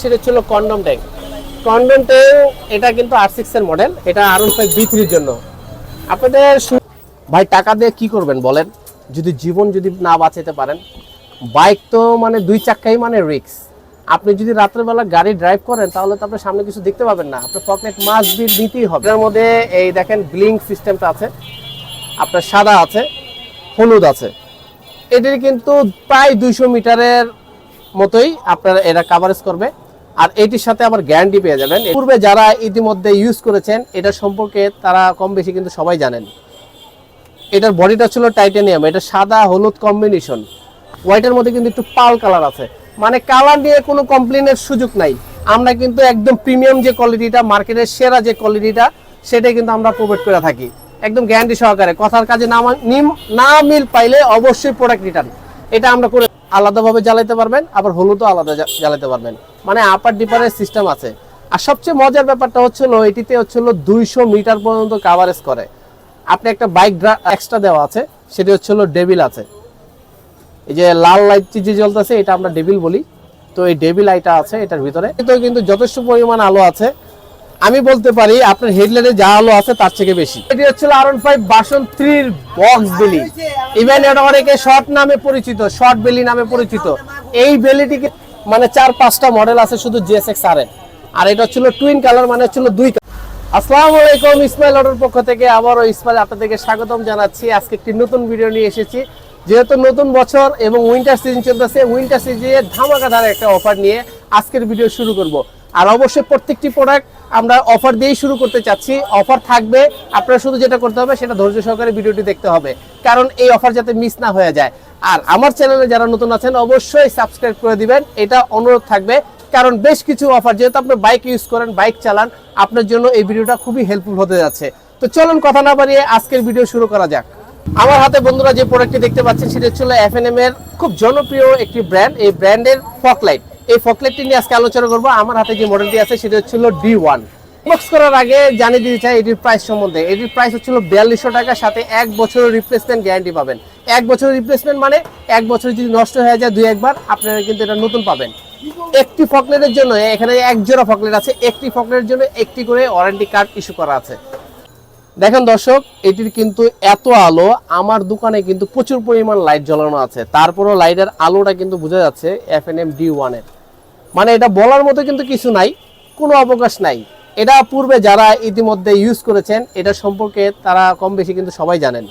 সেটা ছিল condom tank. Condom tank এটা কিন্তু R6 এর মডেল, এটা R15 B3 এর জন্য। আপনাদের ভাই টাকা দিয়ে কি করবেন বলেন, যদি জীবন যদি না বাঁচাতে পারেন? বাইক তো মানে দুই চাক্কাই মানে রিস্ক। আপনি যদি রাত্রেবেলা গাড়ি ড্রাইভ করেন তাহলে তো আপনার সামনে কিছু দেখতে পাবেন না, আপনার পকেট মাস্ট বি নিতেই হবে। এর মধ্যে এই দেখেন ব্লিঙ্ক সিস্টেমটা আছে, আপনার সাদা আছে, হলুদ আছে। এটির কিন্তু প্রায় 200 মিটারের মতোই আপনার এটা কাভারেজ করবে। আর এটির সাথে আবার গ্যারান্টি পেয়ে যাবেন। পূর্বে যারা ইতিমধ্যে ইউজ করেছেন এটা সম্পর্কে তারা কম বেশি কিন্তু সবাই জানেন। এটার বডিটা ছিল টাইটানিয়াম, এটা সাদা হলুদ কম্বিনেশন, হোয়াইটের মধ্যে কিন্তু একটু পাল কালার আছে। মানে কালার নিয়ে কোনো কমপ্লেনের সুযোগ নাই। আমরা কিন্তু একদম প্রিমিয়াম যে কোয়ালিটিটা, মার্কেটের সেরা যে কোয়ালিটিটা, সেটাই কিন্তু আমরা প্রোভাইড করে থাকি একদম গ্যারান্টি সহকারে। কথার কাজে না মিল পাইলে অবশ্যই প্রোডাক্ট রিটার্ন। এটা আমরা করে আলাদাভাবে জ্বালাতে পারবেন, আবার হলুদও আলাদা জ্বালাতে পারবেন। মানে আপার ডিপারের সিস্টেম আছে। আর সবচেয়ে মজার ব্যাপারটা হচ্ছিল এটিতে হচ্ছিল 200 মিটার পর্যন্ত কাভারেজ করে। আপনি একটা বাইক এক্সট্রা দেওয়া আছে, সেটি হচ্ছিল ডেভিল আছে। এই যে লাল লাইট যে জ্বলতেছে এটা আমরা ডেভিল বলি। তো এই ডেভিল লাইটটা আছে এটার ভিতরে, তো কিন্তু যথেষ্ট পরিমাণ আলো আছে। আমি বলতে পারি আপনার হেডলাইটে যা আলো আছে তার থেকে বেশি। এটি হচ্ছিল R15 ভার্সন 3 এর বক্স বেলি। ইভেন এটা অনেকে শর্ট নামে পরিচিত, শর্ট বেলি নামে পরিচিত। এই বেলিটিকে মানে 4-5টা মডেল আছে শুধু GSX R এর। আর এটা হচ্ছিল টুইন কালার, মানে হচ্ছিল দুই। আসসালামু আলাইকুম, ইসমাইল অটোর পক্ষ থেকে আবারও ইসমাইল আপনাদেরকে স্বাগতম জানাচ্ছি। আজকে একটি নতুন ভিডিও নিয়ে এসেছি। যেহেতু নতুন বছর এবং উইন্টার সিজন চলতেছে, উইন্টার সিজনে ধামাকাদার একটা অফার নিয়ে আজকের ভিডিও শুরু করব। আর অবশ্যই প্রত্যেকটি প্রোডাক্ট আমরা অফার দিয়েই শুরু করতে চাচ্ছি। অফার থাকবে, আপনারা শুধু যেটা করতে হবে সেটা ধৈর্য সহকারে ভিডিওটি দেখতে হবে, কারণ এই অফার যাতে মিস না হয়ে যায়। আর আমার চ্যানেলে যারা নতুন আছেন অবশ্যই সাবস্ক্রাইব করে দিবেন, এটা অনুরোধ থাকবে। কারণ বেশ কিছু অফার, যেহেতু আপনি বাইক ইউজ করেন, বাইক চালান, আপনার জন্য এই ভিডিওটা খুবই হেল্পফুল হতে যাচ্ছে। তো চলুন কথা না বাড়িয়ে আজকের ভিডিও শুরু করা যাক। আমার হাতে বন্ধুরা যে প্রোডাক্টটি দেখতে পাচ্ছেন সেটা হচ্ছে F&M এর খুব জনপ্রিয় একটি ব্র্যান্ড, এই ব্র্যান্ডের ফকলাইট। এই ফকলাইটটি নিয়ে আজকে আলোচনা করব। আমার হাতে যে মডেলটি আছে সেটা হচ্ছিল D1। বক্স করার আগে জানিয়ে দিতে চাই এটির প্রাইস সম্বন্ধে। এটির প্রাইস হচ্ছিল 4200 টাকা, সাথে 1 বছরের রিপ্লেসমেন্ট গ্যারান্টি পাবেন। 1 বছরের রিপ্লেসমেন্ট মানে 1 বছর যদি নষ্ট হয়ে যায় 2-1 বার, আপনারা কিন্তু এটা নতুন পাবেন। একটি ফকলাইটের জন্য এখানে এক জোড়া ফকলাইট আছে, একটি ফকলাইটের জন্য একটি করে ওয়ারেন্টি কার্ড ইস্যু করা আছে। দেখেন দর্শক, এটির কিন্তু এত আলো, আমার দোকানে কিন্তু প্রচুর পরিমাণ লাইট জ্বালানো আছে, তারপরও লাইটের আলোটা কিন্তু বোঝা যাচ্ছে F&M D1 এর। মানে এটা বলার মতো কিন্তু কিছু নাই, কোনো অবকাশ নাই। এটা পূর্বে যারা ইতিমধ্যে ইউজ করেছেন এটা সম্পর্কে তারা কম বেশি কিন্তু সবাই জানেন।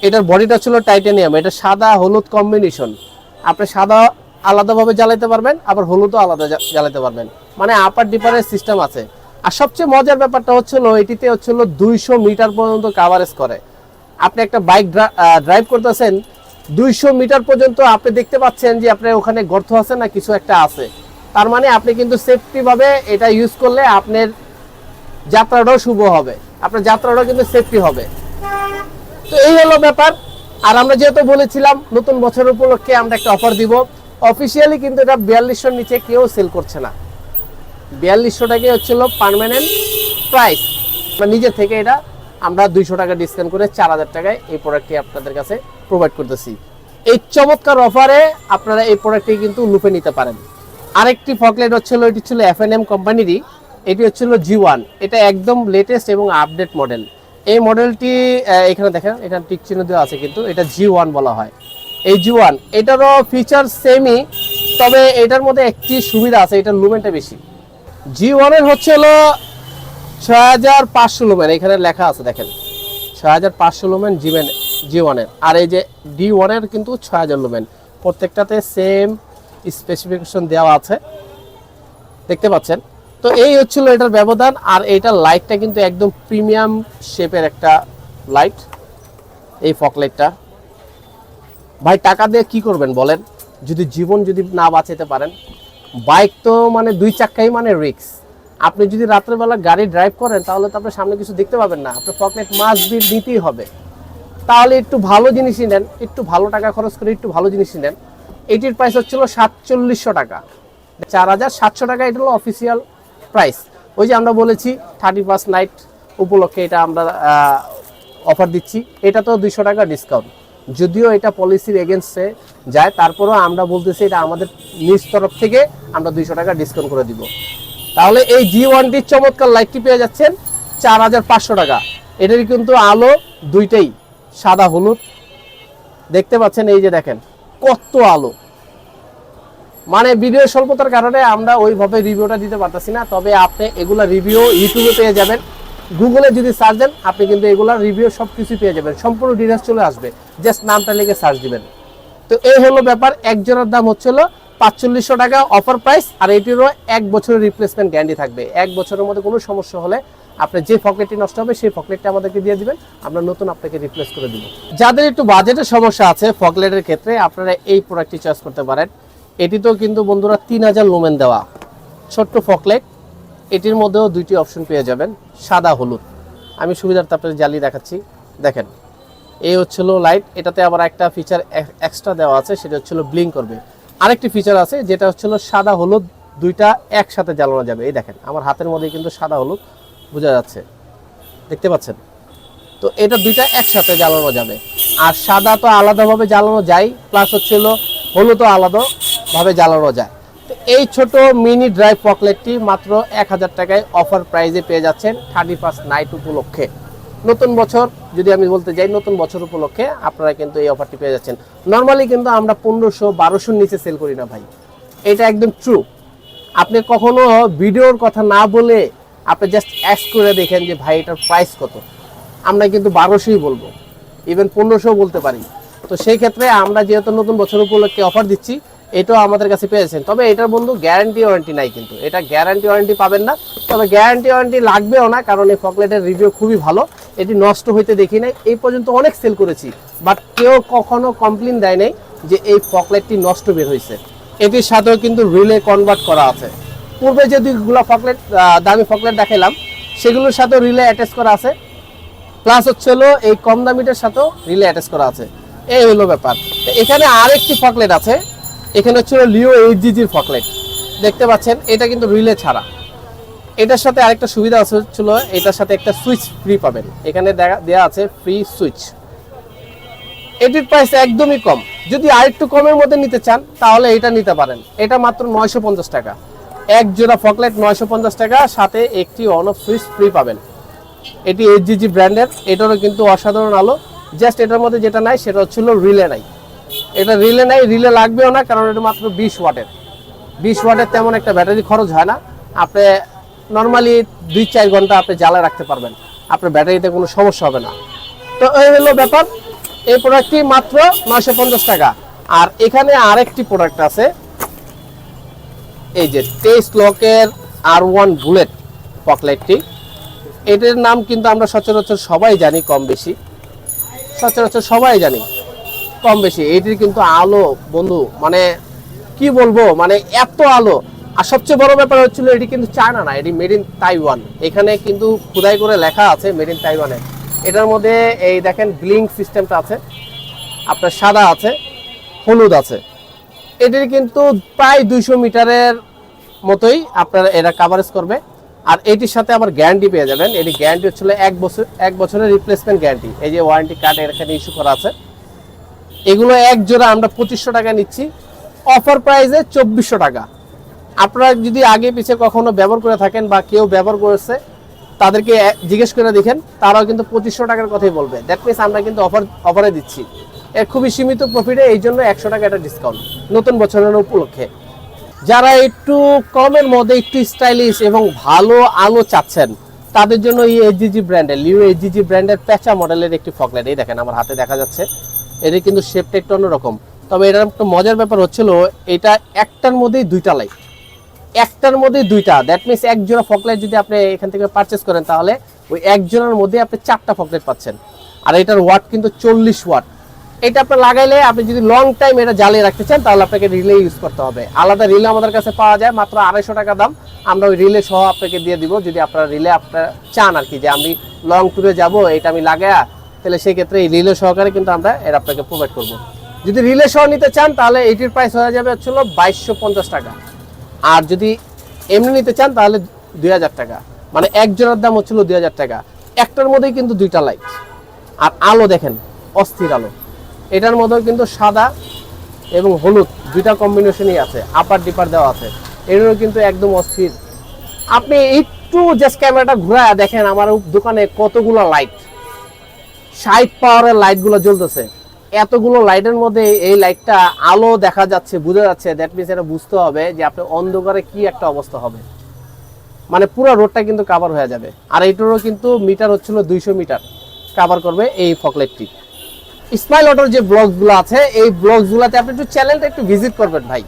এটার বডিটা ছিল টাইটানিয়াম, এটা সাদা হলুদ কম্বিনেশন। আপনি সাদা আলাদাভাবে জ্বালাতে পারবেন, আবার হলুদও আলাদা জ্বালাতে পারবেন। মানে আপার ডিপারের সিস্টেম আছে। আর সবচেয়ে মজার ব্যাপারটা হচ্ছিল এটিতে হচ্ছিল 200 মিটার পর্যন্ত কাভারেজ করে। আপনি একটা বাইক ড্রাইভ করতেছেন, 200 মিটার পর্যন্ত আপনি দেখতে পাচ্ছেন যে আপনার ওখানে গর্ত আছে না কিছু একটা আছে। তার মানে আপনি কিন্তু সেফটি ভাবে এটা ইউজ করলে আপনার যাত্রাটাও শুভ হবে, আপনার যাত্রাটাও কিন্তু সেফটি হবে। তো এই হলো ব্যাপার। আর আমরা যেহেতু বলেছিলাম নতুন বছর উপলক্ষে আমরা একটা অফার দিব, অফিসিয়ালি কিন্তু এটা 4200 নিচে কেউ সেল করছে না। 4200 টাকাই হচ্ছিল পার্মানেন্ট প্রাইস। আমরা নিজে থেকে এটা আমরা 200 টাকা ডিসকাউন্ট করে 4000 টাকায় এই প্রোডাক্টটি আপনাদের কাছে প্রোভাইড করতেছি। এই চমৎকার অফারে আপনারা এই প্রোডাক্টটি কিন্তু লুপে নিতে পারেন। আরেকটি ফকলাইট হচ্ছিল, এটি ছিল F&M কোম্পানিরই, এটি হচ্ছিল G1। এটা একদম লেটেস্ট এবং আপডেট মডেল। এই মডেলটি এখানে দেখেন, এখানে টিক চিহ্ন দেওয়া আছে, কিন্তু এটা G1 বলা হয়। এই G1 এটারও ফিচার সেমই, তবে এটার মধ্যে একটি সুবিধা আছে, এটার লুমেনটা বেশি। G1 এর হচ্ছে হলো 6500 লুমেন, এখানে লেখা আছে দেখেন 6500 লুমেন G1 এর। আর এই যে D1 এর কিন্তু 6000 লুমেন, প্রত্যেকটাতে সেম স্পেসিফিকেশন দেওয়া আছে, দেখতে পাচ্ছেন। তো এই হচ্ছিল এটার ব্যবধান। আর এইটার লাইটটা কিন্তু একদম প্রিমিয়াম শেপের একটা লাইট, এই ফকলাইটটা। ভাই টাকা দিয়ে কি করবেন বলেন, যদি জীবন যদি না বাঁচাতে পারেন? বাইক তো মানে দুই চাক্কাই মানে রিস্ক। আপনি যদি রাত্রেবেলা গাড়ি ড্রাইভ করেন তাহলে তো আপনার সামনে কিছু দেখতে পাবেন না, আপনার পকেট মাস্ট বি নিতেই হবে। তাহলে একটু ভালো জিনিসই নেন, একটু ভালো টাকা খরচ করে একটু ভালো জিনিসই নেন। এটির প্রাইস হচ্ছিল 4700 টাকা, 4700 টাকা। এটা হলো অফিসিয়াল প্রাইস। ওই যে আমরা বলেছি 31 নাইট উপলক্ষে এটা আমরা অফার দিচ্ছি, এটা তো 200 টাকা ডিসকাউন্ট। যদিও এটা পলিসির এগেনস্টে যায়, তারপরেও আমরা বলতেছি এটা আমাদের নিজ তরফ থেকে আমরা 200 টাকা ডিসকাউন্ট করে দিব। তাহলে এই G1D চমৎকার লাইটটি পেয়ে যাচ্ছেন 4500 টাকা। এটার কিন্তু আলো দুইটাই সাদা হলুদ, দেখতে পাচ্ছেন এই যে দেখেন কত আলো। মানে ভিডিও স্বল্পতার কারণে আমরা ওইভাবে রিভিউটা দিতে পারতেছি না, তবে আপনি এগুলা রিভিউ ইউটিউবে পেয়ে যাবেন, গুগলে যদি সার্চ দেন আপনি কিন্তু এগুলা রিভিউ সব কিছু পেয়ে যাবেন, সম্পূর্ণ ডিটেইলস চলে আসবে, জাস্ট নামটা লিখে সার্চ দিবেন। তো এই হলো ব্যাপার। এক জোড়ার দাম হচ্ছিল 4500 টাকা অফার প্রাইস, আর এটিরও 1 বছরের রিপ্লেসমেন্ট গ্যারান্টি থাকবে। 1 বছরের মধ্যে কোনো সমস্যা হলে আপনি যে ফকলেটটি নষ্ট হবে সেই ফকলেটটা আমাদেরকে দিয়ে দিবেন, আমরা নতুন আপনাকে রিপ্লেস করে দিব। যাদের একটু বাজেটের সমস্যা আছে ফকলেটের ক্ষেত্রে আপনারা এই প্রোডাক্টটি চয়েস করতে পারেন। এটিতেও কিন্তু বন্ধুরা 3000 লুমেন দেওয়া ছোট্ট ফকলেট, এটির মধ্যেও দুইটি অপশন পেয়ে যাবেন, সাদা হলুদ। আমি সুবিধার্থে আপনাদের জ্বালিয়ে দেখাচ্ছি, দেখেন এই হচ্ছিল লাইট। এটাতে আবার একটা ফিচার এক্সট্রা দেওয়া আছে, সেটা হচ্ছিল ব্লিঙ্ক করবে। আরেকটি ফিচার আছে যেটা হচ্ছিল সাদা হলুদ দুইটা একসাথে জ্বালানো যাবে। এই দেখেন আমার হাতের মধ্যে কিন্তু সাদা হলুদ বোঝা যাচ্ছে, দেখতে পাচ্ছেন। তো এটা দুইটা একসাথে জ্বালানো যাবে, আর সাদা তো আলাদাভাবে জ্বালানো যায়, প্লাস হচ্ছিল হলুদও আলাদাভাবে জ্বালানো যায়। তো এই ছোট মিনি ড্রাই ফকলেটটি মাত্র 1000 টাকায় অফার প্রাইজে পেয়ে যাচ্ছেন 31 নাইট উপলক্ষে। নতুন বছর যদি আমি বলতে যাই, নতুন বছর উপলক্ষে আপনারা কিন্তু এই অফারটি পেয়ে যাচ্ছেন। নর্মালি কিন্তু আমরা 1500-1200 নিচে সেল করি না ভাই, এটা একদম ট্রু। আপনি কখনো ভিডিওর কথা না বলে আপনি জাস্ট অ্যাস করে দেখেন যে ভাই এটার প্রাইস কত, আমরা কিন্তু 1200ই বলবো, ইভেন 1500 বলতে পারি। তো সেই ক্ষেত্রে আমরা যেহেতু নতুন বছর উপলক্ষে অফার দিচ্ছি, এটাও আমাদের কাছে পেয়েছেন। তবে এটার বন্ধু গ্যারান্টি ওয়ারেন্টি নাই, কিন্তু এটা গ্যারান্টি ওয়ারেন্টি পাবেন না। তবে গ্যারান্টি ওয়ারেন্টি লাগবেও না, কারণ এই ফকলেটের রিভিউ খুবই ভালো, এটি নষ্ট হইতে দেখি নাই। এই পর্যন্ত অনেক সেল করেছি, বাট কেউ কখনো কমপ্লেন দেয় নাই যে এই ফকলেটটি নষ্ট বের হয়েছে। এটির সাথেও কিন্তু রিলে কনভার্ট করা আছে। পূর্বে যে দুইগুলো ফকলেট দামি ফকলেট দেখালাম সেগুলোর সাথেও রিলে অ্যাটাচ করা আছে, প্লাস হচ্ছে হলো এই কম দামিটার সাথেও রিলে অ্যাটাচ করা আছে। এই হলো ব্যাপার। এখানে আরেকটি ফকলেট আছে, এখানে হচ্ছে লিও এইচজিজির ফকলেট, দেখতে পাচ্ছেন। এটা কিন্তু রিলে ছাড়া। এটার সাথে আরেকটা সুবিধা হচ্ছিল, এটার সাথে একটা সুইচ ফ্রি পাবেন, এখানে দেয়া আছে ফ্রি সুইচ। এটির প্রাইস একদমই কম, যদি আরেকটু কমের মধ্যে নিতে চান তাহলে এটা নিতে পারেন। এটা মাত্র 950 টাকা, এক জোড়া ফকলেট 950 টাকা, সাথে একটি অন অফ সুইচ ফ্রি পাবেন। এটি এইচজিজি ব্র্যান্ডের, এটারও কিন্তু অসাধারণ আলো। জাস্ট এটার মধ্যে যেটা নাই সেটা হচ্ছিল রিলে নাই, এটা রিলে নাই, রিলে লাগবেও না, কারণ এটা মাত্র 20 ওয়াটের। 20 ওয়াটের তেমন একটা ব্যাটারি খরচ হয় না, আপনি নর্মালি 2-4 ঘন্টা আপনি জ্বালায় রাখতে পারবেন, আপনার ব্যাটারিতে কোনো সমস্যা হবে না। তো এই হলো ব্যাপার। এই প্রোডাক্টটি মাত্র 950 টাকা। আর এখানে আরেকটি প্রোডাক্ট আছে, এই যে টেস্ট লকের R1 বুলেট ফকলেটটি। এটার নাম কিন্তু আমরা সচরাচর সবাই জানি, কম বেশি সচরাচর সবাই জানি কম বেশি। এটির কিন্তু আলো বন্ধু মানে কি বলবো, মানে এত আলো। আর সবচেয়ে বড় ব্যাপার হচ্ছিল এটি কিন্তু চায়না না, এটি মেড ইন তাইওয়ান। এখানে কিন্তু খোদাই করে লেখা আছে মেড ইন তাইওয়ানে। এটার মধ্যে এই দেখেন ব্লিঙ্ক সিস্টেমটা আছে, আপনার সাদা আছে, হলুদ আছে। এটির কিন্তু প্রায় 200 মিটারের মতোই আপনার এটা কাভারেজ করবে। আর এটির সাথে আবার গ্যারান্টি পেয়ে যাবেন। এটি গ্যারান্টি হচ্ছিল 1 বছরের রিপ্লেসমেন্ট গ্যারান্টি। এই যে ওয়ারেন্টি কার্ড এখানে ইস্যু করা আছে। এগুলো এক জোড়া আমরা 2500 টাকা নিচ্ছি, অফার প্রাইসে 2400 টাকা। আপনারা যদি আগে পিছিয়ে কখনো ব্যবহার করে থাকেন বা কেউ ব্যবহার করেছে তাদেরকে জিজ্ঞেস করে দেখেন, তারাও কিন্তু 2500 টাকার কথাই বলবে। দ্যাট মিনস আমরা কিন্তু অফারে দিচ্ছি, এর খুবই সীমিত প্রফিটে, এই জন্য 100 টাকা এটা ডিসকাউন্ট নতুন বছরের উপলক্ষে। যারা একটু কমের মধ্যে একটু স্টাইলিশ এবং ভালো আলো চাচ্ছেন তাদের জন্য এই এইচজিজি ব্র্যান্ডের লিও এইচজিজি ব্র্যান্ডের প্যাচা মডেলের একটি ফকলেট। এই দেখেন আমার হাতে দেখা যাচ্ছে, এটি কিন্তু শেপটা একটু অন্যরকম। তবে এটার একটা মজার ব্যাপার হচ্ছিল এটা একটার মধ্যেই দুইটা লাইট, একটার মধ্যেই দুইটা। দ্যাট মিনস এক জোড়া ফকলেট যদি আপনি এখান থেকে পারচেস করেন তাহলে ওই এক জোড়ার মধ্যে আপনি 4টা ফকলেট পাচ্ছেন। আর এটার ওয়াট কিন্তু 40 ওয়াট। এটা আপনি লাগাইলে আপনি যদি লং টাইম এটা জ্বালিয়ে রাখতে চান তাহলে আপনাকে রিলে ইউজ করতে হবে। আলাদা রিলে আমাদের কাছে পাওয়া যায়, মাত্র 250 টাকা দাম। আমরা ওই রিলে সহ আপনাকে দিয়ে দিব, যদি আপনারা রিলে আপনারা চান আর কি, যে আমি লং ট্যুরে যাব এটা আমি লাগায়া, তাহলে সেই ক্ষেত্রে এই রিলে সহকারে কিন্তু আমরা এটা আপনাকে প্রোভাইড করব। যদি রিলে সহ নিতে চান তাহলে এটির প্রাইস হয়ে যাবে হচ্ছিল 2250 টাকা। আর যদি এমনি নিতে চান তাহলে 2000 টাকা, মানে এক জোড়ার দাম হচ্ছিল 2000 টাকা। একটার মধ্যেই কিন্তু দুইটা লাইট, আর আলো দেখেন অস্থির আলো। এটার মধ্যেও কিন্তু সাদা এবং হলুদ দুইটা কম্বিনেশনই আছে, আপার ডিপার দেওয়া আছে। এগুলো কিন্তু একদম অস্থির। আপনি একটু জাস্ট ক্যামেরাটা ঘুরায় দেখেন আমার দোকানে কতগুলো লাইট, 60 পাওয়ারের লাইটগুলো জ্বলতেছে। এতগুলো লাইটের মধ্যে এই লাইটটা আলো দেখা যাচ্ছে, বোঝা যাচ্ছে, দ্যাট মিনস এটা বুঝতে হবে যে আপনি অন্ধকারে কি একটা অবস্থা হবে, মানে পুরো রোডটা কিন্তু কভার হয়ে যাবে। আর এইটারও কিন্তু মিটার হচ্ছিল 200 মিটার কভার করবে এই ফকলেটটি। স্মাইল অটোর যে ব্লগসগুলো আছে এই ব্লগসগুলোতে আপনি একটু চ্যানেলটা একটু ভিজিট করবেন ভাই।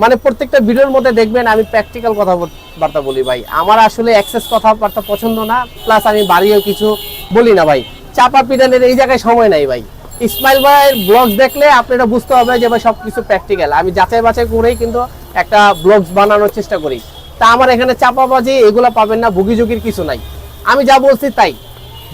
মানে প্রত্যেকটা ভিডিওর মধ্যে দেখবেন আমি প্র্যাকটিক্যাল কথাবার্তা বলি ভাই। আমার আসলে এক্সেস কথাবার্তা পছন্দ না, প্লাস আমি বাড়িও কিছু বলি না ভাই। চাপা পিটানের এই জায়গায় সময় নাই ভাই। ইসমাইল ভাইয়ের ব্লগস দেখলে আপনারা বুঝতে হবে যে ভাই সবকিছু প্র্যাকটিক্যাল। আমি যাচাই বাছাই করেই কিন্তু একটা ব্লগস বানানোর চেষ্টা করি। তা আমার এখানে চাপাবাজি এগুলো পাবেন না, ভুগিঝুঁকির কিছু নাই। আমি যা বলছি তাই,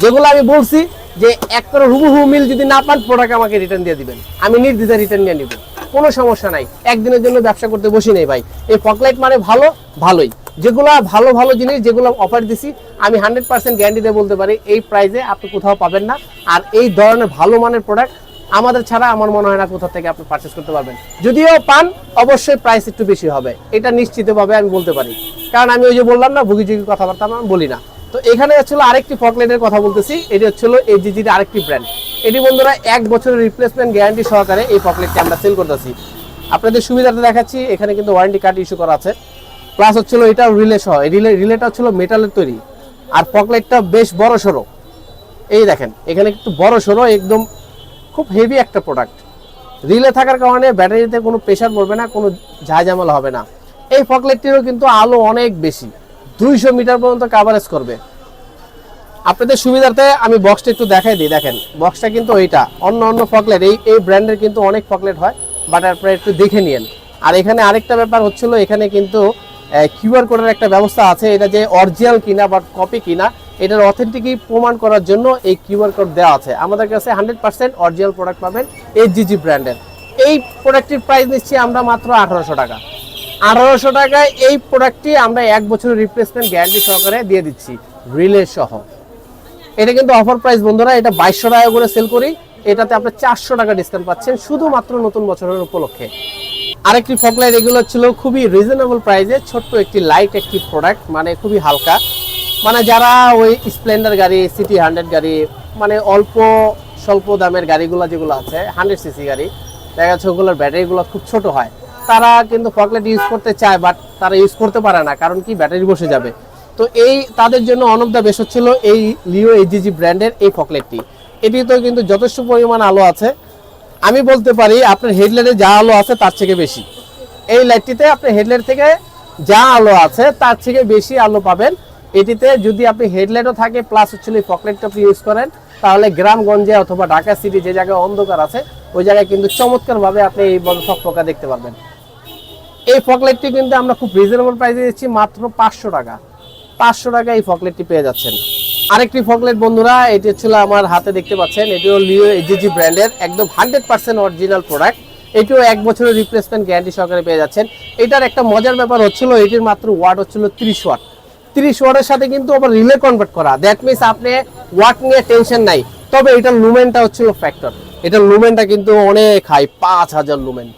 যেগুলো আমি বলছি যে এক করে হুবহু মিল যদি না পান প্রোডাক্ট আমাকে রিটার্ন দিয়ে দিবেন, আমি নির্দ্বিধায় রিটার্ন নিয়ে নিব, কোনো সমস্যা নাই। একদিনের জন্য ব্যবসা করতে বসি নেই ভাই। এই ফকলাইট মানে ভালো, ভালোই। যেগুলো ভালো ভালো জিনিস যেগুলো অফার দিছি আমি 100% গ্যারান্টি দিয়ে বলতে পারি এই প্রাইসে আপনি কোথাও পাবেন না। আর এই ধরনের ভালো মানের প্রোডাক্ট আমাদের ছাড়া আমার মনে হয় না কোথা থেকে আপনি পারচেস করতে পারবেন। যদিও পান অবশ্যই প্রাইস একটু বেশি হবে, এটা নিশ্চিতভাবে আমি বলতে পারি। কারণ আমি ওই যে বললাম না, ভুগিঝুঁকি কথাবার্তা আমি বলি না। তো এখানে হচ্ছিল আরেকটি ফকলাইটের কথা বলতেছি, এটি হচ্ছিল এজিজির আরেকটি ব্র্যান্ড। এটি বন্ধুরা 1 বছরের রিপ্লেসমেন্ট গ্যারান্টি সহকারে এই ফকলাইটটি আমরা সেল করতেছি। আপনাদের সুবিধাতে দেখাচ্ছি, এখানে কিন্তু ওয়ারেন্টি কার্ড ইস্যু করা আছে, প্লাস হচ্ছিল এটা রিলে সহ। রিলেটা হচ্ছিল মেটালের তৈরি, আর ফকলাইটটা বেশ বড় সড়ো। এই দেখেন এখানে একটু বড় সড়ো, একদম খুব হেভি একটা প্রোডাক্ট। রিলে থাকার কারণে ব্যাটারিতে কোনো প্রেশার পড়বে না, কোনো ঝামেলা হবে না। এই ফকলাইটটিরও কিন্তু আলো অনেক বেশি, 200 মিটার পর্যন্ত কাভারেজ করবে। আপনাদের সুবিধার্থে আমি বক্সটা একটু দেখাই দিই। দেখেন বক্সটা কিন্তু এইটা, অন্য ফকলাইট এই ব্র্যান্ডের কিন্তু অনেক ফকলাইট হয়, বাট আপনারা একটু দেখে নিন। আর এখানে আরেকটা ব্যাপার হচ্ছিল, এখানে কিন্তু কিউআর কোডের একটা ব্যবস্থা আছে। এটা যে অরিজিনাল কিনা বা কপি কিনা এটার অথেন্টিক প্রমাণ করার জন্য এই কিউআর কোড দেওয়া আছে। আমাদের কাছে 100% অরিজিনাল প্রোডাক্ট পাবেন এইচজিজি ব্র্যান্ডের। এই প্রোডাক্টটির প্রাইস নিচ্ছি আমরা মাত্র 1800 টাকা। 1800 টাকায় এই প্রোডাক্টটি আমরা 1 বছরের রিপ্লেসমেন্ট গ্যারান্টি সহকারে দিয়ে দিচ্ছি রিলে সহ। এটা কিন্তু অফার প্রাইস বন্ধুরা, এটা 2200 টাকা করে সেল করি, এটাতে আপনি 400 টাকা ডিসকাউন্ট পাচ্ছেন শুধুমাত্র নতুন বছরের উপলক্ষে। আরেকটি ফকলাইট, এগুলো ছিল খুবই রিজনেবল প্রাইসে, ছোট্ট একটি লাইট একটি প্রোডাক্ট, মানে খুবই হালকা। মানে যারা ওই স্প্লেন্ডার গাড়ি, সিটি 100 গাড়ি, মানে অল্প স্বল্প দামের গাড়িগুলো যেগুলো আছে 100 সিসি গাড়ি, দেখা যাচ্ছে ওগুলোর ব্যাটারিগুলো খুব ছোট হয়, তারা কিন্তু ফকলাইট ইউজ করতে চায়, বাট তারা ইউজ করতে পারে না, কারণ কি ব্যাটারি বসে যাবে। তো এই তাদের জন্য অন অফ দ্য বেস্ট হচ্ছিল এই লিও এইচজিজি ব্র্যান্ডের এই ফকলাইটটি। এটিতেও কিন্তু যথেষ্ট পরিমাণ আলো আছে, আমি বলতে পারি আপনার হেডলাইটে যা আলো আছে তার থেকে বেশি। এই লাইটটিতে আপনার হেডলাইট থেকে যা আলো আছে তার থেকে বেশি আলো পাবেন এটিতে। যদি আপনি হেডলাইটও থাকে প্লাস হচ্ছিল এই ফকলাইটটা আপনি ইউজ করেন, তাহলে গ্রামগঞ্জে অথবা ঢাকা সিটি যে জায়গায় অন্ধকার আছে ওই জায়গায় কিন্তু চমৎকারভাবে আপনি এই বড় ফকফকা দেখতে পারবেন। এই ফকলাইটটি কিন্তু আমরা খুব রিজনেবল প্রাইসে দিচ্ছি, মাত্র 500 টাকা। 500 টাকা এই ফকলাইটটি পেয়ে যাচ্ছেন। আরেকটি ফকলাইট বন্ধুরা, এটি হচ্ছিল আমার হাতে দেখতে পাচ্ছেন, এটিও লিও এইচজিজি ব্র্যান্ডের একদম 100% অরিজিনাল প্রোডাক্ট। এটিও 1 বছরের রিপ্লেসমেন্ট গ্যারান্টি সহকারে পেয়ে যাচ্ছেন। এটার একটা মজার ব্যাপার হচ্ছিল, এটির মাত্র ওয়াট হচ্ছিল 30 ওয়াট। 30 ওয়াটের সাথে কিন্তু আবার রিলে কনভার্ট করা, দ্যাট মিনস আপনি ওয়াট নিয়ে টেনশন নাই। তবে এটার লুমেনটা হচ্ছিল ফ্যাক্টর, এটার লুমেনটা কিন্তু অনেক হাই, 5000 লুমেন।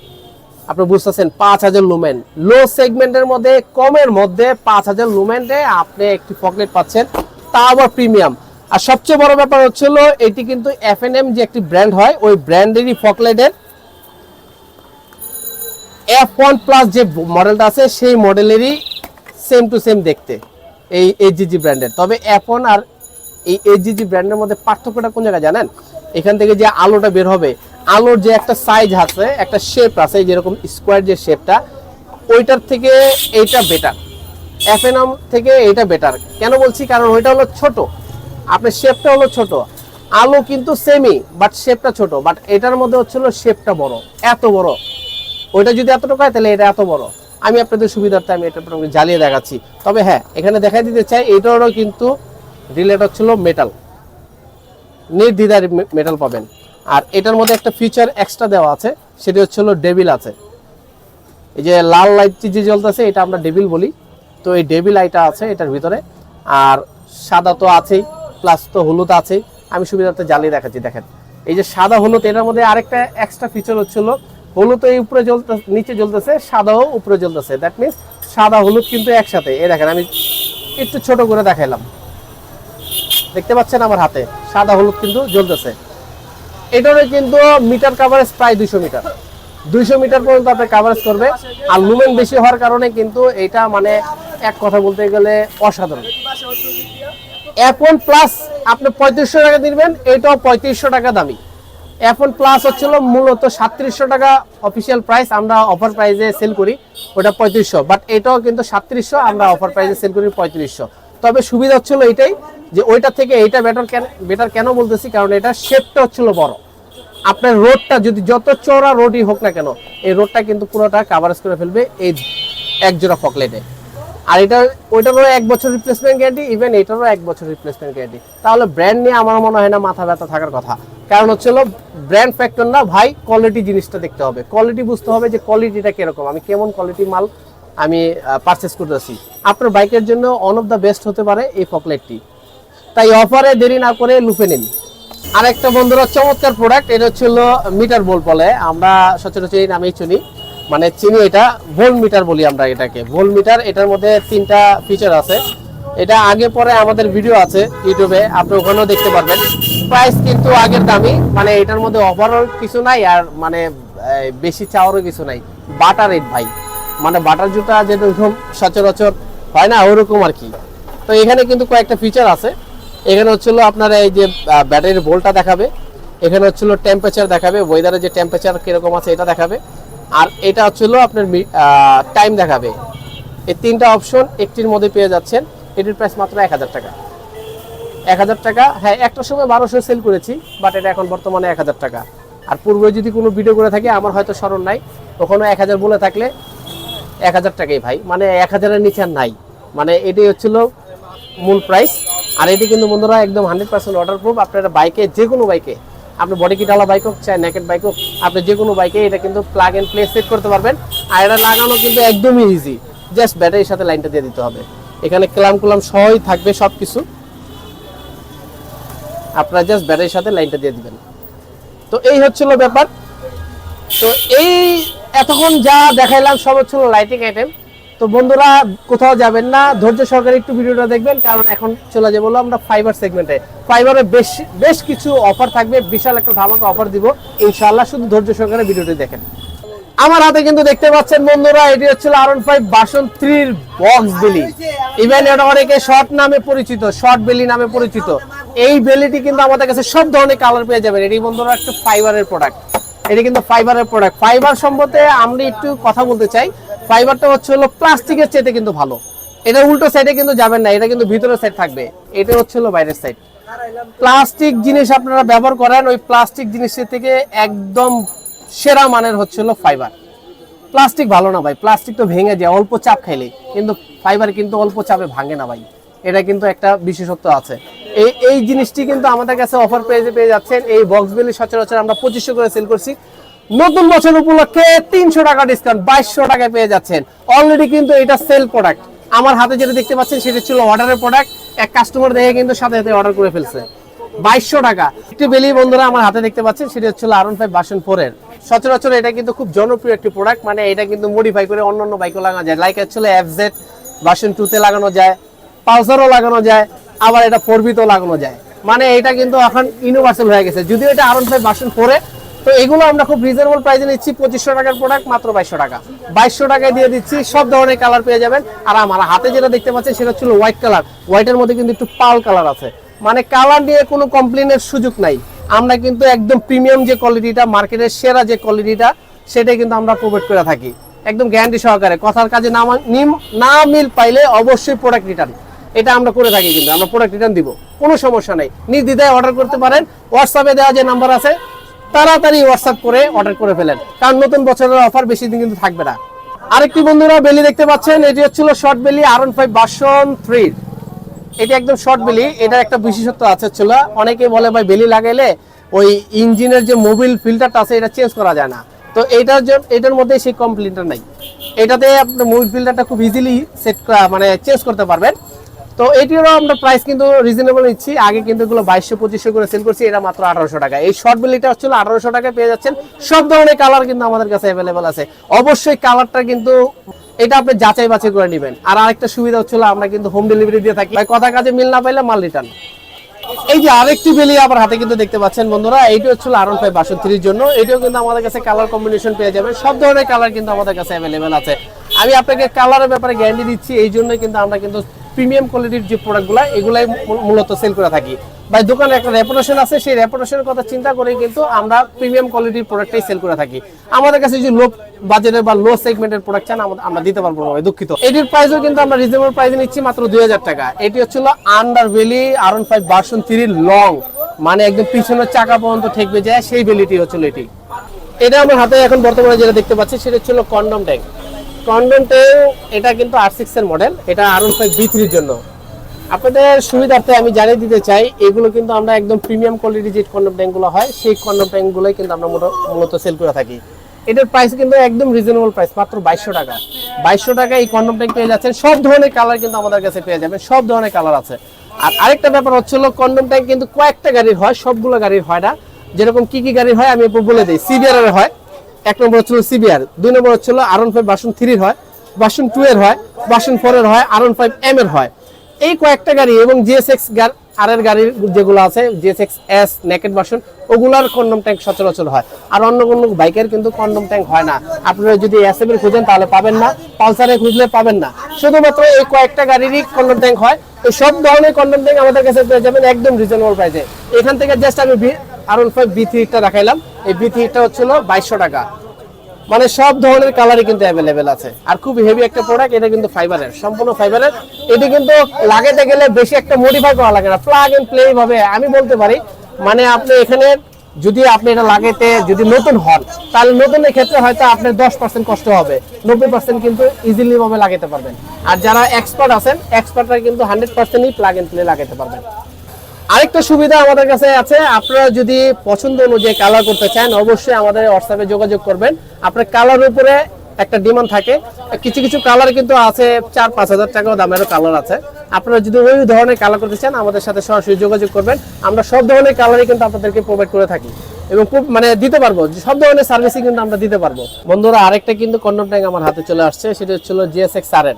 আপনি বুঝতেছেন 5000 লুমেন, লো সেগমেন্টের মধ্যে কমের মধ্যে 5000 লুমেন্টে আপনি একটি ফকলাইট পাচ্ছেন, তা আবার প্রিমিয়াম। আর সবচেয়ে বড় ব্যাপার হচ্ছিল এটি কিন্তু এফএনএম যে একটি ব্র্যান্ড হয় ওই ব্র্যান্ডেরই ফকলাইটের F1 প্লাস যে মডেলটা আছে সেই মডেলেরই সেম টু সেম দেখতে এই এইচজিজি ব্র্যান্ডের। তবে F1 আর এই এইচজিজি ব্র্যান্ডের মধ্যে পার্থক্যটা কোন জায়গায় জানেন? এখান থেকে যে আলোটা বের হবে, আলোর যে একটা সাইজ আছে, একটা শেপ আছে, যেরকম স্কোয়ার যে শেপটা, ওইটার থেকে এইটা বেটার, এফএনএম থেকে এটা বেটার। কেন বলছি? কারণ ওইটা হলো ছোট, আপনার শেপটা হলো ছোট, আলো কিন্তু সেমই বাট শেপটা ছোট, বাট এটার মধ্যে হচ্ছিল শেপটা বড়, এত বড়। ওইটা যদি এতটুকু হয় তাহলে এটা এত বড়। আমি আপনাদের সুবিধার্থে আমি এটা জ্বালিয়ে দেখাচ্ছি। তবে হ্যাঁ, এখানে দেখাই দিতে চাই এটারও কিন্তু রিলেট হচ্ছিল মেটাল, নির্দ্বিধায় মেটাল পাবেন। আর এটার মধ্যে একটা ফিচার এক্সট্রা দেওয়া আছে, সেটি হচ্ছিল ডেভিল আছে। এই যে লাল লাইটটি যে জ্বলতেছে এটা আমরা ডেভিল বলি, তো এই ডেভিল লাইটটা আছে এটার ভিতরে। আর সাদা তো আছেই, প্লাস তো হলুদ আছেই। আমি সুবিধার্থে জ্বালিয়ে দেখাচ্ছি। দেখেন এই যে সাদা হলুদ, এটার মধ্যে আরেকটা এক্সট্রা ফিচার হচ্ছিল, হলুদ এই উপরে নিচে জ্বলতেছে, সাদাও উপরে জ্বলতেছে। দ্যাট মিনস সাদা হলুদ কিন্তু একসাথে। এই দেখেন আমি একটু ছোট করে দেখাইলাম, দেখতে পাচ্ছেন আমার হাতে সাদা হলুদ কিন্তু জ্বলতেছে। এটারও কিন্তু মিটার কাভারেজ প্রায় 200 মিটার, 200 মিটার পর্যন্ত আপনি কাভারেজ করবে। আর লুমেন বেশি হওয়ার কারণে কিন্তু এটা মানে এক কথা বলতে গেলে অসাধারণ। F1 প্লাস আপনি 3500 টাকা দিবেন, এটাও 3500 টাকা দামি। F1 প্লাস হচ্ছিল মূলত 3700 টাকা অফিসিয়াল প্রাইস, আমরা অফার প্রাইসে সেল করি ওটা 3500, বাট এটাও কিন্তু 3700, আমরা অফার প্রাইসে সেল করি 3500। তবে সুবিধা হচ্ছিল এটাই যে ওইটা থেকে এইটা বেটার কেন বলতেছি, কারণ এটা শেপটা হচ্ছিল বড়। আপনার রোডটা যদি যত চওড়া রোডই হোক না কেন, এই রোডটা কিন্তু পুরোটা কাভারেজ করে ফেলবে এই এক জোড়া ফকলেটে। আর এটা ওইটারও 1 বছর রিপ্লেসমেন্ট গ্যারান্টি, ইভেন এটারও 1 বছর রিপ্লেসমেন্ট গ্যারান্টি। তাহলে ব্র্যান্ড নিয়ে আমার মনে হয় না মাথা ব্যথা থাকার কথা। কারণ হচ্ছিল ব্র্যান্ড ফ্যাক্টর না ভাই, কোয়ালিটি জিনিসটা দেখতে হবে, কোয়ালিটি বুঝতে হবে যে কোয়ালিটিটা কিরকম, আমি কেমন কোয়ালিটি মাল আমি পারচেস করতেছি। আপনার বাইকের জন্য ওয়ান অফ দ্য বেস্ট হতে পারে এই ফকলেটটি। তাই অফারে দেরি না করে লুপে নিন। আরেকটা বন্ধুরা চমৎকার প্রোডাক্ট, এটা হচ্ছিল মিটার বোল্ট বলে, আমরা সচরাচর এই নামেই চিনি, মানে চিনি এটা ভোল্ট মিটার বলি আমরা এটাকে, ভোল্ট মিটার। এটার মধ্যে 3টা ফিচার আছে। এটা আগে পরে আমাদের ভিডিও আছে ইউটিউবে, আপনি ওখানেও দেখতে পারবেন। প্রাইস কিন্তু আগের দামি, মানে এটার মধ্যে ওভারঅল কিছু নাই, আর মানে বেশি চাওয়ারও কিছু নাই। বাটার রেট ভাই, মানে বাটার জুতা যেরকম সচরাচর হয় না ওরকম আর কি। তো এখানে কিন্তু কয়েকটা ফিচার আছে। এখানে হচ্ছিল আপনার এই যে ব্যাটারির ভোল্টটা দেখাবে, এখানে হচ্ছিল টেম্পারেচার দেখাবে, ওয়েদারের যে টেম্পারেচার কিরকম আছে এটা দেখাবে, আর এটা হচ্ছিল আপনার টাইম দেখাবে। এই 3টা অপশন একটির মধ্যে পেয়ে যাচ্ছেন। এটির প্রাইস মাত্র 1000 টাকা। 1000 টাকা। হ্যাঁ, একটা সময় 1200 সেল করেছি, বাট এটা এখন বর্তমানে 1000 টাকা। আর পূর্বে যদি কোনো ভিডিও করে থাকি, আমার হয়তো স্মরণ নাই, ওখানে 1000 বলে থাকলে 1000 টাকাই ভাই, মানে 1000-এর নিচে আর নাই। মানে এটাই হচ্ছিল মূল প্রাইস। আর এটি কিন্তু বন্ধুরা একদম 100% অর্ডার প্রুফ। আপনারা বাইকে, যে কোনো বাইকে, আপনি বডি কিটওয়ালা বাইক হোক চাই নেকেড বাইক হোক, আপনি যে কোনো বাইকে এটা কিন্তু প্লাগ এন্ড প্লে সেট করতে পারবেন। আর এটা লাগানো কিন্তু একদমই ইজি, জাস্ট ব্যাটারির সাথে লাইনটা দিয়ে দিতে হবে। এখানে ক্লাম সহই থাকবে সব কিছু, আপনারা জাস্ট ব্যাটারির সাথে লাইনটা দিয়ে দিবেন। তো এই হচ্ছিল ব্যাপার। তো এই এতক্ষণ যা দেখাইলাম সব হচ্ছিল লাইটিং আইটেম। তো বন্ধুরা কোথাও যাবেন না, ধৈর্য সহকারে একটু ভিডিওটা দেখবেন, কারণ এখন চলে যাবো আমরা ফাইবার সেগমেন্টে। ফাইবারে বেশ কিছু অফার থাকবে, বিশাল একটা ধামাকা অফার দিব ইনশাআল্লাহ, শুধু ধৈর্য সহকারে ভিডিওটি দেখেন। আমার হাতে কিন্তু দেখতে পাচ্ছেন বন্ধুরা, এটি হচ্ছে R15 ভার্সন 3 বক্স বেলি। ইভেন এটা অনেকে শর্ট নামে পরিচিত, শর্ট বেলি নামে পরিচিত। এই বেলিটি কিন্তু আমাদের কাছে সব ধরনের কালার পেয়ে যাবেন। এটি বন্ধুরা একটা ফাইবারের প্রোডাক্ট, এটি কিন্তু ফাইবারের প্রোডাক্ট। ফাইবার সম্পর্কে আমরা একটু কথা বলতে চাই। ফাইবারটা হচ্ছে হলো প্লাস্টিকের চেয়ে কিন্তু ভালো। এটা উল্টো সাইডে কিন্তু যাবেন না, এটা কিন্তু ভিতরের সাইড থাকবে, এটা হচ্ছে হলো বাইরের সাইড। প্লাস্টিক জিনিস আপনারা ব্যবহার করেন, ওই প্লাস্টিক জিনিসের থেকে একদম সেরা মানের হচ্ছে হলো ফাইবার। প্লাস্টিক ভালো না ভাই, প্লাস্টিক তো ভেঙে যায় অল্প চাপ খাইলে, কিন্তু ফাইবার কিন্তু অল্প চাপে ভাঙে না ভাই, এটা কিন্তু একটা বিশেষত্ব আছে। এই জিনিসটি কিন্তু আমাদের কাছে অফার প্রাইসে পেয়ে যাচ্ছেন। এই বক্স বেলি সচরাচর আমরা 2500 করে সেল করছি, নতুন বছর উপলক্ষে 300 টাকা ডিসকাউন্ট 2200 টাকায় পেয়ে যাচ্ছেন। অলরেডি কিন্তু এটা সেল প্রোডাক্ট। আমার হাতে যেটা দেখতে পাচ্ছেন সেটা ছিল অর্ডারের প্রোডাক্ট, এক কাস্টমার দেখে কিন্তু সাথে সাথে অর্ডার করে ফেলছে। 2200 টাকা একটি বেলি বন্ধুরা আমার হাতে দেখতে পাচ্ছেন, সেটা হচ্ছে R15 ভার্সন 4 এর। সচরাচর এটা কিন্তু খুব জনপ্রিয় একটি প্রোডাক্ট, মানে এটা কিন্তু মডিফাই করে অন্যান্য বাইকও লাগানো যায়, লাইক হচ্ছে FZ ভার্সন 2 তে লাগানো যায়, পালসারও লাগানো যায়, আবার এটা 4V তেও লাগানো যায়। মানে এটা কিন্তু এখন ইউনিভার্সাল হয়ে গেছে। যদিও এটা R15 ভার্সন 4 এ, তো এগুলো আমরা খুব রিজনেবল প্রাইসে নিচ্ছি। 2500 টাকার প্রোডাক্ট মাত্র 2200 টাকা। 2200 টাকায় দিয়ে দিচ্ছি, সব ধরনের কালার পেয়ে যাবেন। আর আমার হাতে যেটা দেখতে পাচ্ছেন সেটা হচ্ছে হোয়াইট কালার, হোয়াইটের মধ্যে কিন্তু একটু পাল কালার আছে, মানে কালার নিয়ে কোনো কমপ্লেনের সুযোগ নাই। আমরা কিন্তু একদম প্রিমিয়াম যে কোয়ালিটিটা, মার্কেটের সেরা যে কোয়ালিটিটা, সেটাই কিন্তু আমরা প্রোভাইড করে থাকি একদম গ্যারান্টি সহকারে। কথার কাজে না মিল পাইলে অবশ্যই প্রোডাক্ট রিটার্ন, এটা আমরা করে থাকি, কিন্তু আমরা প্রোডাক্ট রিটার্ন দিব, কোনো সমস্যা নেই। নির্দ্বিধায় অর্ডার করতে পারেন। হোয়াটসঅ্যাপে দেওয়া যে নাম্বার আছে তাড়াতাড়ি হোয়াটসঅ্যাপ করে অর্ডার করে ফেলেন, কারণ নতুন বছরের অফার বেশি দিন কিন্তু থাকবে না। আরেকটি বন্ধুরা বেলি দেখতে পাচ্ছেন, এটি হচ্ছিল শর্ট বেলি R15 ভার্সন 3। এটা একদম শর্ট বেলি। এটার একটা বিশেষত্ব আছে, ছিল অনেকে বলে ভাই বেলি লাগাইলে ওই ইঞ্জিনের যে মোবিল ফিল্টারটা আছে এটা চেঞ্জ করা যায় না। তো এটার মধ্যে সেই কমপ্লেনটা নাই। এটাতে আপনি মোবিল ফিল্টারটা খুব ইজিলি সেট মানে চেঞ্জ করতে পারবেন। তো এটিরও আমরা প্রাইস কিন্তু রিজনেবল নিচ্ছি। আগে কিন্তু এগুলো 2200-2500 করে সেল করছি, এটা মাত্র 1800 টাকা। এই শর্ট বেলিটা হচ্ছে 1800 টাকায় পেয়ে যাচ্ছেন। সব ধরনের কালার কিন্তু আমাদের কাছে অ্যাভেলেবল আছে। অবশ্যই কালারটা কিন্তু এটা আপনি যাচাই বাছাই করে নেবেন। আর আরেকটা সুবিধা হচ্ছে আমরা কিন্তু হোম ডেলিভারি দিয়ে থাকি, কথা কাজে মিল না পাইলে মাল রিটার্ন। এই যে আরেকটি বেলি আমার হাতে কিন্তু দেখতে পাচ্ছেন বন্ধুরা, এইটা হচ্ছে R15 ভার্সন 3 এর জন্য। এটাও কিন্তু আমাদের কাছে কালার কম্বিনেশন পেয়ে যাবেন, সব ধরনের কালার কিন্তু আমাদের কাছে অ্যাভেলেবেল আছে। আমি আপনাকে কালারের ব্যাপারে গ্যারান্টি দিচ্ছি, এই জন্যই কিন্তু আমরা কিন্তু প্রিমিয়াম কোয়ালিটির যে প্রোডাক্টগুলো এগুলাই মূলত সেল করে থাকি। ভাই দোকানে একটা রেপুটেশন আছে, সেই রেপুটেশনের কথা চিন্তা করে কিন্তু আমরা প্রিমিয়াম কোয়ালিটির প্রোডাক্টটাই সেল করে থাকি। আমাদের কাছে যে লো বাজেটের বা লো সেগমেন্টের প্রোডাক্ট চান আমরা দিতে পারবো না, দুঃখিত। এটির প্রাইসও কিন্তু আমরা রিজনেবল প্রাইসে নিচ্ছি মাত্র 2000 টাকা। এটি হচ্ছিল আন্ডারভেলি R15 ভার্সন 3 লং, মানে একদম পিছনের চাকা পর্যন্ত ঠেকবে যায় সেই বেলিটি হচ্ছিল এটি। এটা আমার হাতে এখন বর্তমানে যেটা দেখতে পাচ্ছি সেটা হচ্ছিল কন্ডম ট্যাঙ্ক। কন্ডম ট্যাঙ্ক এটা কিন্তু R6 এর মডেল, এটা R15 B3 এর জন্য। আপনাদের সুবিধার্থে আমি জানিয়ে দিতে চাই, এগুলো কিন্তু আমরা একদম প্রিমিয়াম কোয়ালিটি যে কন্ডম ট্যাঙ্কগুলো হয় সেই কন্ডম ট্যাঙ্কগুলোই কিন্তু আমরা মূলত সেল করে থাকি। এটার প্রাইস কিন্তু একদম রিজনেবল প্রাইস, মাত্র 2200 টাকা। 2200 টাকা এই কন্ডম ট্যাঙ্ক পেয়ে যাচ্ছেন। সব ধরনের কালার কিন্তু আমাদের কাছে পেয়ে যাবেন, সব ধরনের কালার আছে। আর আরেকটা ব্যাপার হচ্ছিল কন্ডম ট্যাঙ্ক কিন্তু কয়েকটা গাড়ির হয়, সবগুলো গাড়ির হয় না। যেরকম কি কি গাড়ির হয় আমি বলে দিই। সিবিআর এর হয়, 1 নম্বর হচ্ছিল সিবিআর, 2 নম্বর হচ্ছিল R15 ভার্সন 3 এর হয়, ভার্সন 2 এর হয়, ভার্সন 4 এর হয়, R15 M এর হয়। এই কয়েকটা গাড়ি এবং GSX আর এর গাড়ির যেগুলো আছে GSX S নেকেড ভার্সন, ওগুলার কন্ডম ট্যাঙ্ক সচরাচর হয়। আর অন্য কোনো বাইকের কিন্তু কন্ডম ট্যাঙ্ক হয় না। আপনারা যদি SF এর খুঁজেন তাহলে পাবেন না, পালসারে খুঁজলে পাবেন না। শুধুমাত্র এই কয়েকটা গাড়িরই কন্ডম ট্যাঙ্ক হয়। এই সব ধরনের কন্ডম ট্যাঙ্ক আমাদের কাছে পেয়ে যাবেন একদম রিজনেবল প্রাইসে। এখান থেকে জাস্ট আমি R15 B3 টা দেখাইলাম। এই B3 টা হচ্ছিল 2200 টাকা। মানে সব ধরনের কালারই কিন্তু অ্যাভেলেবেল আছে। আর খুব হেভি একটা প্রোডাক্ট, এটা কিন্তু ফাইবারের, সম্পূর্ণ ফাইবারের। এটি কিন্তু লাগাতে গেলে বেশি একটা মডিফাই করা লাগে না, প্লাগ এন্ড প্লে ভাবে আমি বলতে পারি। মানে আপনি এখানে যদি আপনি এটা লাগাতে যদি নতুন হন, তাহলে নতুনের ক্ষেত্রে হয়তো আপনার 10% কষ্ট হবে, 90% কিন্তু ইজিলি ভাবে লাগাতে পারবেন। আর যারা এক্সপার্ট আছেন, এক্সপার্টরা কিন্তু 100%ই প্লাগ এন্ড প্লে লাগাতে পারবেন। আরেকটা সুবিধা আমাদের কাছে আছে, আপনারা যদি পছন্দ অনুযায়ী কালার করতে চান অবশ্যই আমাদের হোয়াটসঅ্যাপে যোগাযোগ করবেন। আপনার কালারের উপরে একটা ডিমান্ড থাকে, কিছু কিছু কালার কিন্তু আছে 4-5 হাজার টাকা দামেরও কালার আছে। আপনারা যদি ওই ধরনের কালার করতে চান আমাদের সাথে সরাসরি যোগাযোগ করবেন। আমরা সব ধরনের কালারই কিন্তু আপনাদেরকে প্রোভাইড করে থাকি এবং মানে দিতে পারবো, সব ধরনের সার্ভিসই কিন্তু আমরা দিতে পারবো। বন্ধুরা আরেকটা কিন্তু কন্ডম ট্যাঙ্ক আমার হাতে চলে আসছে, সেটা হচ্ছিল GSX RN।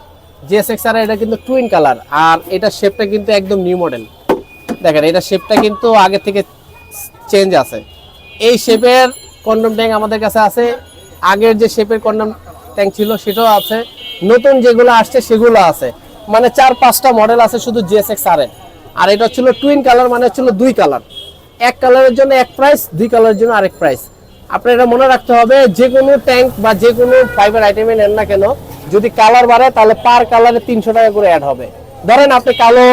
GSX RN এটা কিন্তু টুইন কালার, আর এটা শেপটা কিন্তু একদম নিউ মডেল। দেখেন এটা শেপটা কিন্তু আগে থেকে চেঞ্জ আছে। এই শেপের কন্ডম ট্যাঙ্ক আমাদের কাছে আছে, আগের যে শেপের কন্ডম ট্যাঙ্ক ছিল সেটাও আছে, নতুন যেগুলো আসছে সেগুলো আছে। মানে 4-5টা মডেল আছে শুধু GSX RN। আর এটা ছিল টুইন কালার, মানে ছিল 2 কালার, এক কালারের জন্য এক প্রাইস, 2 কালারের জন্য আরেক প্রাইস। আপনার এটা মনে রাখতে হবে, যে কোনো ট্যাঙ্ক বা যে কোনো ফাইবার আইটেমে নেন না কেন, যদি কালার বাড়ে তাহলে পার কালারে 300 টাকা করে অ্যাড হবে। ধরেন আপনি কালো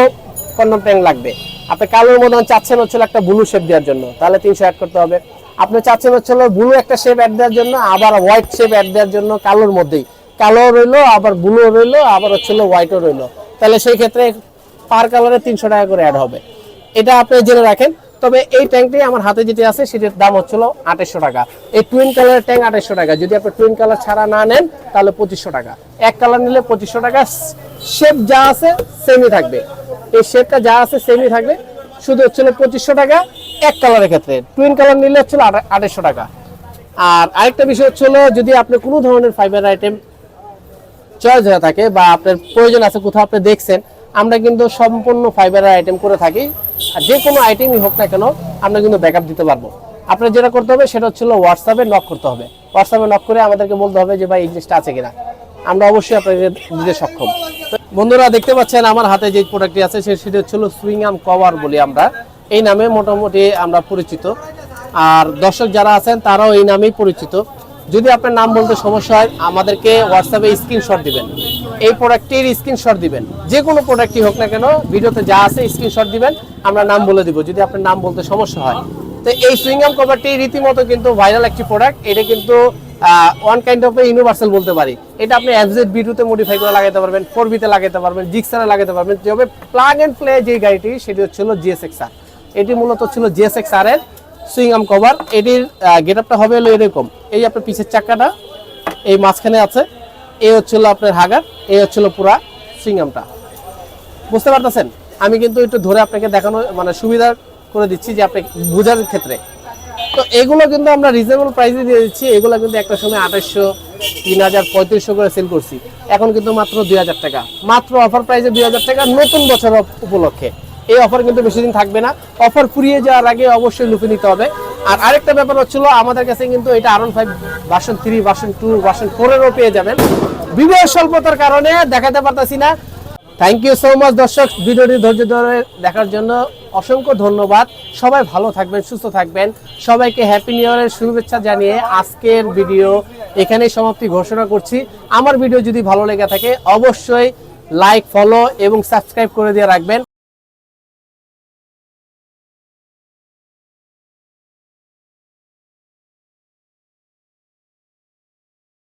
কন্ডম ট্যাঙ্ক লাগবে, আপনি কালোর মধ্যে চাচ্ছেন হচ্ছিল একটা ব্লু শেপ দেওয়ার জন্য, তাহলে 300 অ্যাড করতে হবে। আপনি চাচ্ছেন হচ্ছিল ব্লু একটা শেপ অ্যাড দেওয়ার জন্য, আবার হোয়াইট শেপ অ্যাড দেওয়ার জন্য কালোর মধ্যেই, কালো রইলো, আবার ব্লু রইলো, আবার হচ্ছিল হোয়াইটও রইলো, তাহলে সেই ক্ষেত্রে পার কালারে 300 টাকা করে অ্যাড হবে। এটা আপনি জেনে রাখেন। তবে এই ট্যাঙ্কটি আমার হাতে যেটি আছে সেটার দাম হচ্ছিল 2800 টাকা। এই টুইন কালারের ট্যাঙ্ক 2800 টাকা। যদি আপনি টুইন কালার ছাড়া না নেন তাহলে 2500 টাকা। এক কালার নিলে 2500 টাকা। শেপ যা আছে সেমই থাকবে, এই শেপটা যা আছে সেমই থাকবে, শুধু হচ্ছিল 2500 টাকা এক কালারের ক্ষেত্রে। টুইন কালার নিলে হচ্ছিল 2800 টাকা। আর আরেকটা বিষয় হচ্ছিল, যদি আপনি কোনো ধরনের ফাইবার আইটেম চয়েস হয়ে থাকে বা আপনার প্রয়োজন আছে, কোথাও আপনি দেখছেন, আমরা কিন্তু সম্পূর্ণ ফাইবারের আইটেম করে থাকি। আর যে কোনো আইটেমই হোক না কেন আমরা কিন্তু ব্যাকআপ দিতে পারবো। আপনার যেটা করতে হবে সেটা হচ্ছিল হোয়াটসঅ্যাপে নক করতে হবে। হোয়াটসঅ্যাপে নক করে আমাদেরকে বলতে হবে যে ভাই এই জিনিসটা আছে কিনা, আমরা অবশ্যই আপনাদের দিতে সক্ষম। বন্ধুরা দেখতে পাচ্ছেন আমার হাতে যে প্রোডাক্টটি আছে সেটা হচ্ছিল সুইংগাম কভার বলি আমরা, এই নামে মোটামুটি আমরা পরিচিত। আর দর্শক যারা আছেন তারাও এই নামেই পরিচিত। যদি আপনার নাম বলতে সমস্যা হয় আমাদেরকে হোয়াটসঅ্যাপে স্ক্রিনশট দিবেন, এই প্রোডাক্টটির স্ক্রিনশট দিবেন, যে কোনো প্রোডাক্টই হোক না কেন ভিডিওতে যা আছে স্ক্রিনশট দিবেন, আমরা নাম বলে দিব যদি আপনার নাম বলতে সমস্যা হয়। তো এই সুইংগাম কভারটি রীতিমতো কিন্তু ভাইরাল একটি প্রোডাক্ট। এটা কিন্তু ওয়ান কাইন্ড অফ ইউনিভার্সাল বলতে পারি। এটা আপনি FZ B2 তে মডিফাই করে লাগাতে পারবেন, 4B তে লাগাতে পারবেন, জিক্সারে লাগাতে পারবেন। তবে প্লাগ এন্ড প্লে যে গাড়িটি সেটি হচ্ছিল GSX R। এটি মূলত ছিল GSX R এর সুইংগাম কভার। এটির গেটআপটা হবে হলো এরকম, এই আপনার পিছের চাকাটা এই মাঝখানে আছে, এই হচ্ছিল আপনার হাগার, এই হচ্ছিল পুরা সুইংগামটা। বুঝতে পারতেছেন? আমি কিন্তু একটু ধরে আপনাকে দেখানো মানে সুবিধা করে দিচ্ছি যে আপনি বোঝার ক্ষেত্রে। তো এগুলো কিন্তু আমরা রিজনেবল প্রাইসে দিয়ে দিচ্ছি। এগুলো কিন্তু একটা সময় 2800, 3000, 3500 করে সেল করছি, এখন কিন্তু মাত্র 2000 টাকা, মাত্র অফার প্রাইসে 2000 টাকা নতুন বছর উপলক্ষে। এই অফার কিন্তু বেশি দিন থাকবে না, অফার ফুরিয়ে যাওয়ার আগে অবশ্যই লুফে নিতে হবে। আর আরেকটা ব্যাপার হচ্ছিল, আমাদের কাছে কিন্তু এটা R15 ভার্সন 3, ভার্সন 2, ভার্সন 4 এরও পেয়ে যাবেন। ভিডিওর স্বল্পতার কারণে দেখাতে পারতাছি না। থ্যাংক ইউ সো মাচ দর্শক, ভিডিওটি ধৈর্য ধরে দেখার জন্য অসংখ্য ধন্যবাদ। সবাই ভালো থাকবেন, সুস্থ থাকবেন। সবাইকে হ্যাপি নিউ ইয়ারের শুভেচ্ছা জানিয়ে আজকের ভিডিও এখানেই সমাপ্তি ঘোষণা করছি। আমার ভিডিও যদি ভালো লেগে থাকে অবশ্যই লাইক, ফলো এবং সাবস্ক্রাইব করে দিয়ে রাখবেন।